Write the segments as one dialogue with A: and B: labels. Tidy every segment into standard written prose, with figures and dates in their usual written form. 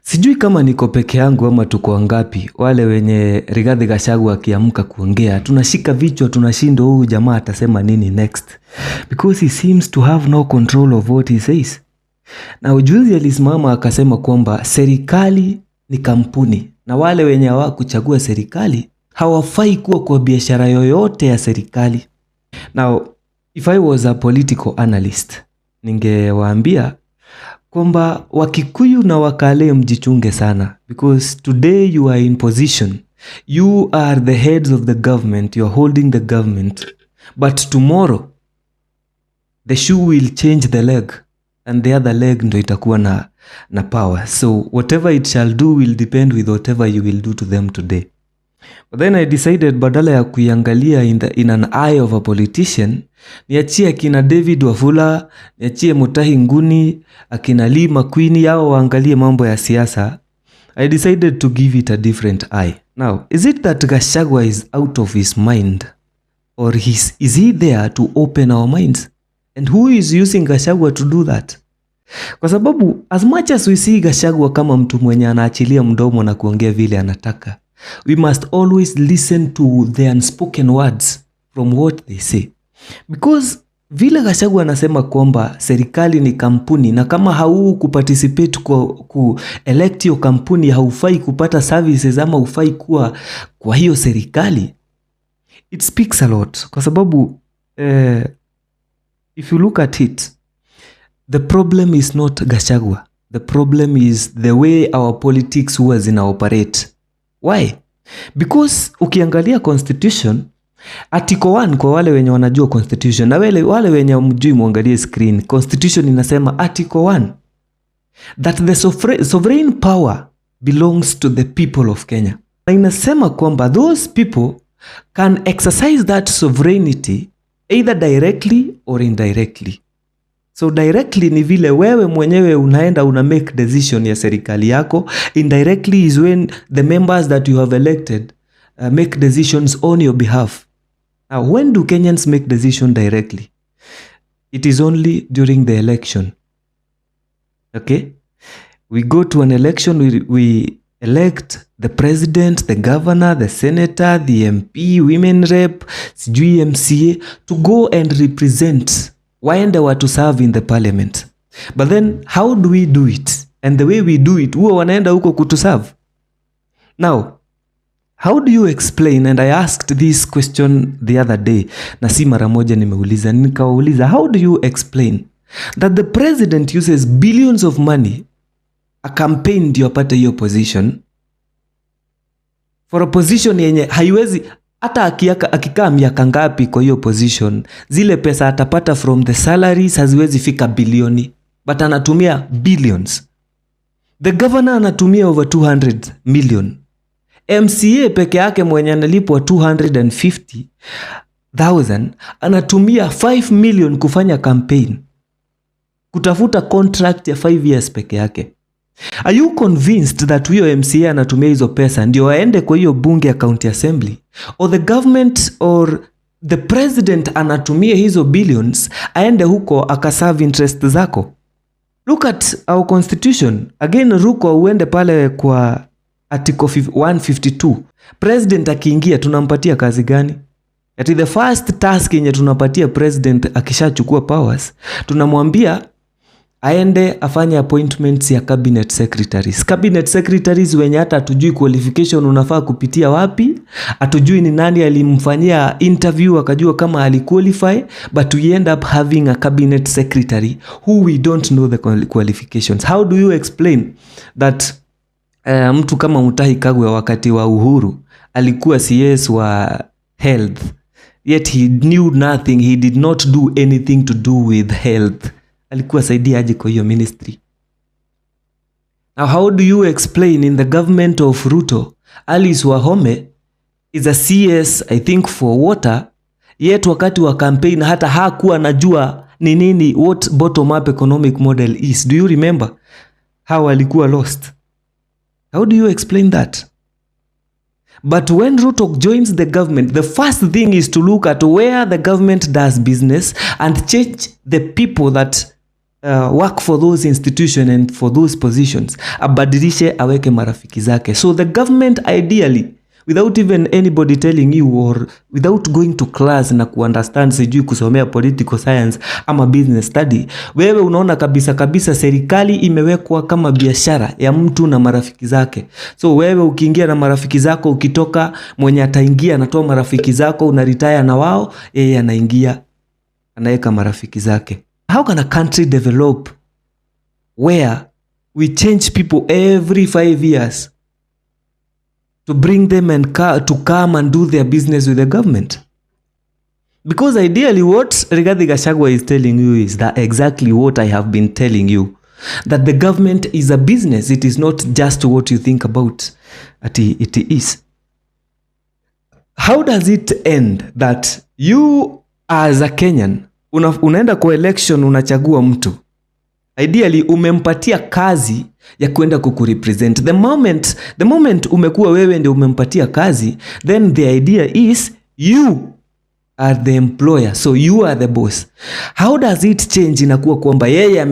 A: Sijui kama niko peke yangu ama tuko ngapi wale wenye Rigathi Gachagua akiamka kuongea tunashika vichwa tunashindwa huyu jamaa atasema nini next, because he seems to have no control of what he says. Na ujuzi alisimama akasema kwamba serikali ni kampuni na wale wenye hawakuchagua serikali hawafai kuwa kwa biashara yoyote ya serikali. Now if I was a political analyst, ningewaambia kwamba Wakikuyu na Wakale mjichunge sana, because today you are in position, you are the heads of the government, you are holding the government, but tomorrow the shoe will change the leg and the other leg ndo itakuwa na power. So whatever it shall do will depend with whatever you will do to them today. But then I decided badala ya kuiangalia in an eye of a politician, niachie akina David Wafula, niachie Mutahi Nguni, akina Lee Makwini yao waangalie mambo ya siasa. I decided to give it a different eye. Now, is it that Gachagua is out of his mind? Or is he there to open our minds? And who is using Gachagua to do that? Kwa sababu as much as we see Gachagua kama mtu mwenye anaachilia mdomo na kuongea vile anataka, we must always listen to the unspoken words from what they say. Because vile Gachagua anasema kwamba serikali ni kampuni na kama hau kuparticipate ku elect hiyo kampuni haufai kupata services ama hufai kuwa kwa hiyo serikali, it speaks a lot. Kwa sababu if you look at it, the problem is not Gachagua. The problem is the way our politics was in operate. Why? Because ukiangalia constitution, article 1 kwa wale wenye wanajua constitution, na wale wenye mjui muangalie screen, constitution inasema article 1 that the sovereign power belongs to the people of Kenya. Na inasema kwamba those people can exercise that sovereignty either directly or indirectly. So directly ni vile wewe mwenyewe unaenda una make decision ya serikali yako. Indirectly is when the members that you have elected make decisions on your behalf. Now, when do Kenyans make decision directly? It is only during the election. Okay? We go to an election, we elect the president, the governor, the senator, the MP, women rep, sijui MCA to go and represent waende watu serve in the parliament. But then how do we do it? And the way we do it, huwa wanaenda huko kutu serve. Now, how do you explain, and I asked this question the other day, na si mara moja nimeuliza, nikawauliza, how do you explain that the president uses billions of money a campaign ndio apate hiyo position, for a position yenye haiwezi hata akikaa miaka ngapi kwa hiyo position, zile pesa atapata from the salaries haziwezi fika bilioni, but anatumia billions. The governor anatumia over 200 million. MCA peke yake mwenye analipwa 250,000 anatumia 5 million kufanya campaign, kutafuta contract ya 5 years peke yake. Are you convinced that huyo MCA anatumia hizo pesa ndio aende kwa hiyo bunge ya county assembly, or the government or the president anatumia hizo billions aende huko akaserve interest zako? Look at our constitution again. Ruko uende pale kwa article 152. President akiingia tunampatia kazi gani? Ati the first task yenye tunapatia president akishachukua powers, tunamwambia aende afanye appointments ya cabinet secretaries. Cabinet secretaries wenye hata hatujui qualification unafaa kupitia wapi, hatujui ni nani alimfanyia interview akajua kama aliqualify, but we end up having a cabinet secretary who we don't know the qualifications. How do you explain that mtu kama Mutahi Kagwe wakati wa Uhuru alikuwa CS wa health, yet he knew nothing, he did not do anything to do with health? Alikuwa saidia aje kwa hiyo ministry? Now how do you explain in the government of Ruto, Alice Wahome is a CS I think for water, yet wakati wa campaign hata hakuwa najua ni nini what bottom up economic model is? Do you remember how alikuwa lost? How do you explain that? But when Ruto joins the government, the first thing is to look at where the government does business and change the people that work for those institutions and for those positions, abadilishe aweke marafiki zake. So the government ideally, without even anybody telling you or without going to class na kuunderstand sijui kusomea political science ama business study, wewe unaona kabisa serikali imewekwa kama biashara ya mtu na marafiki zake. So wewe ukiingia na marafiki zako, ukitoka mwenye ataingia anatoa marafiki zako, unaretire na wao, yeye anaingia anaweka marafiki zake. How can a country develop where we change people every 5 years to bring them and to come and do their business with the government? Because ideally what Rigathi Gachagua is telling you is that exactly what I have been telling you, that the government is a business. It is not just what you think about it is. How does it end that you as a Kenyan unaenda kwa election, unachagua mtu, ideally umempatia kazi ya kwenda kukurepresent. The moment umekuwa wewe ndio umempatia kazi, then the idea is you are the employer, so you are the boss. How does it change inakuwa kwamba yeye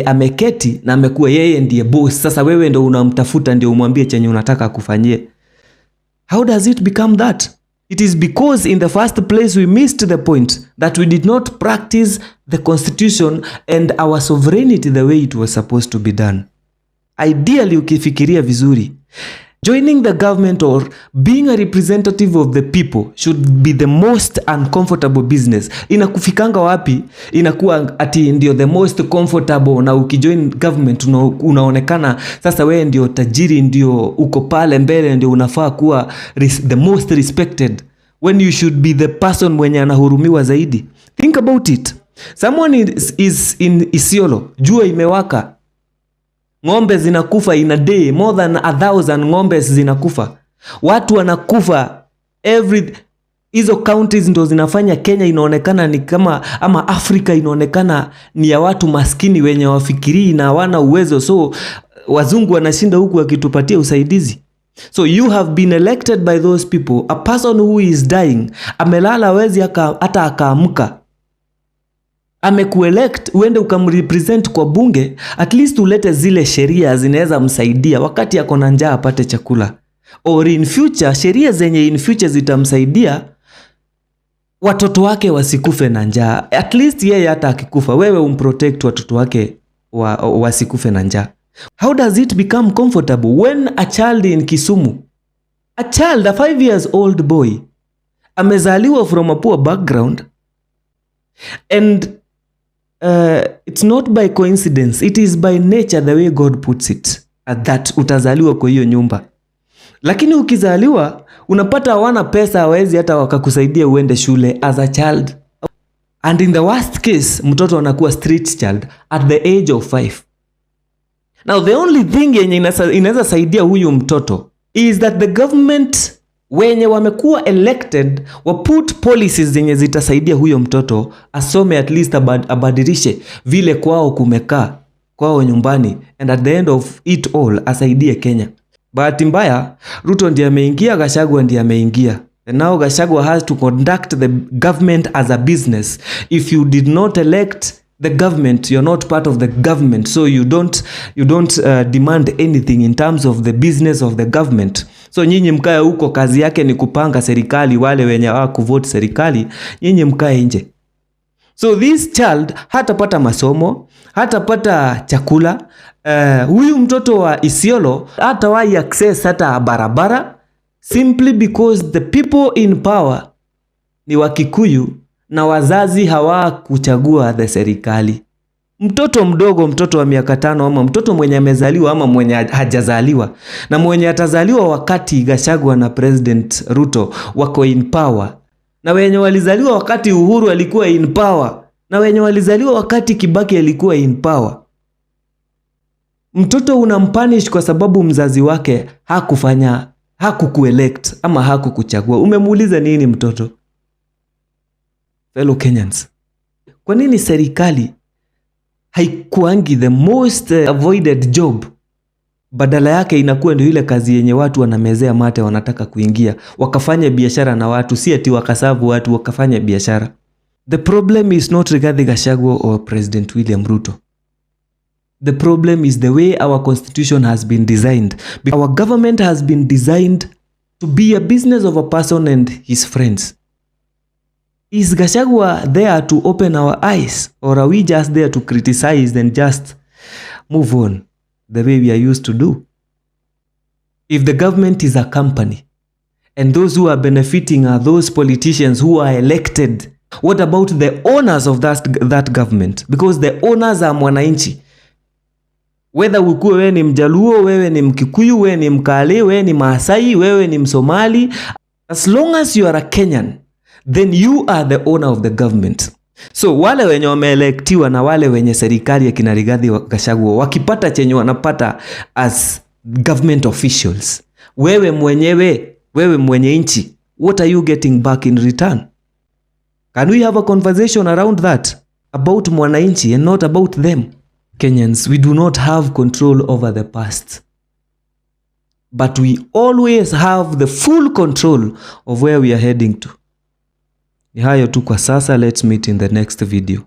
A: ameketi na amekuwa yeye ndiye boss, sasa wewe ndio unamtafuta ndio umwambie chenye unataka kufanyie? How does it become that? It is because in the first place we missed the point that we did not practice the constitution and our sovereignty the way it was supposed to be done. Ideally, ukifikiria vizuri, joining the government or being a representative of the people should be the most uncomfortable business. Inakufikanga wapi? Inakuwa ati ndio the most comfortable, na ukijoin government unaonekana sasa wewe ndio tajiri, ndio uko pale mbele, ndio unafaa kuwa the most respected, when you should be the person mwenye anahurumiwa zaidi. Think about it. Someone is in Isiolo, jua imewaka, ng'ombe zinakufa in a day, more than 1,000 ng'ombe zinakufa, watu wanakufa hizo counties ndo zinafanya Kenya inaonekana ni kama, ama Afrika inaonekana ni ya watu maskini wenye wafikiri na hawana uwezo, so wazungu wanashinda huku wakitupatia usaidizi. So you have been elected by those people. A person who is dying, amelala wezi hata akaamka, amekuelect uende ukamrepresent kwa bunge, at least ulete zile sheria zinaweza msaidia wakati yako na njaa apate chakula, or in future sheria zenye in future zitamsaidia watoto wake wasikufe na njaa. At least yeye hata akikufa, wewe umprotect watoto wake wasikufe na njaa. How does it become comfortable when a child in Kisumu, a 5 years old boy, amezaliwa from a poor background, and it's not by coincidence, it is by nature the way God puts it, that utazaliwa kwa hiyo nyumba. Lakini ukizaliwa unapata hawana pesa, hawezi hata wakakusaidia uende shule as a child, and in the worst case mtoto anakuwa street child at the age of 5. Now the only thing yenye inaweza saidia huyu mtoto is that the government wenye wamekuwa elected put policies zenye zitasaidia huyo mtoto asome, at least abadilishe vile kwao kumekaa, kwao nyumbani, and at the end of it all asaidie Kenya. Bahati mbaya Ruto ndiye ameingia, Gachagua ndiye ameingia, and now Gachagua has to conduct the government as a business. If you did not elect the government, you're not part of the government, so you don't demand anything in terms of the business of the government. So nyinyi mkae huko, kazi yake ni kupanga serikali, wale wenye hawakuvote serikali nyinyi mkae nje. So this child hatapata masomo, hatapata chakula. Huyu mtoto wa Isiolo hatawahi access hata barabara, simply because the people in power ni Wakikuyu na wazazi hawakuchagua the serikali. Mtoto mdogo, mtoto wa miaka 5, ama mtoto mwenye amezaliwa ama mwenye hajazaliwa, na mwenye atazaliwa wakati Gachagua na President Ruto wako in power, na wenye walizaliwa wakati Uhuru alikuwa in power, na wenye walizaliwa wakati Kibaki alikuwa in power, mtoto unampunish kwa sababu mzazi wake hakukuelect ama hakukuchagua. Umemuuliza nini mtoto? Fellow Kenyans, kwa nini serikali haikuangi the most avoided job, badala yake inakuwa ndio ile kazi yenye watu wanamezea mate, wanataka kuingia wakafanya biashara na watu, si ati wakasavu watu wakafanya biashara? The problem is not Rigathi Gachagua or President William Ruto. The problem is the way our constitution has been designed. Our government has been designed to be a business of a person and his friends. Is Gachagua there to open our eyes, or are we just there to criticize and just move on the way we are used to do? If the government is a company and those who are benefiting are those politicians who are elected, what about the owners of that government? Because the owners are mwananchi. Whether ukuwe wewe ni Mjaluo, wewe ni Mkikuyu, wewe ni Mkale, wewe ni Maasai, wewe ni Msomali, as long as you are a Kenyan, then you are the owner of the government. So wale wenye wameelektiwa na wale wenye serikali ya kina Rigathi Gachagua wakipata chenye wanapata as government officials, wewe mwenye nchi, what are you getting back in return? Can we have a conversation around that, about mwananchi and not about them? Kenyans, we do not have control over the past, but we always have the full control of where we are heading to. Ni hayo tu kwa sasa. Let's meet in the next video.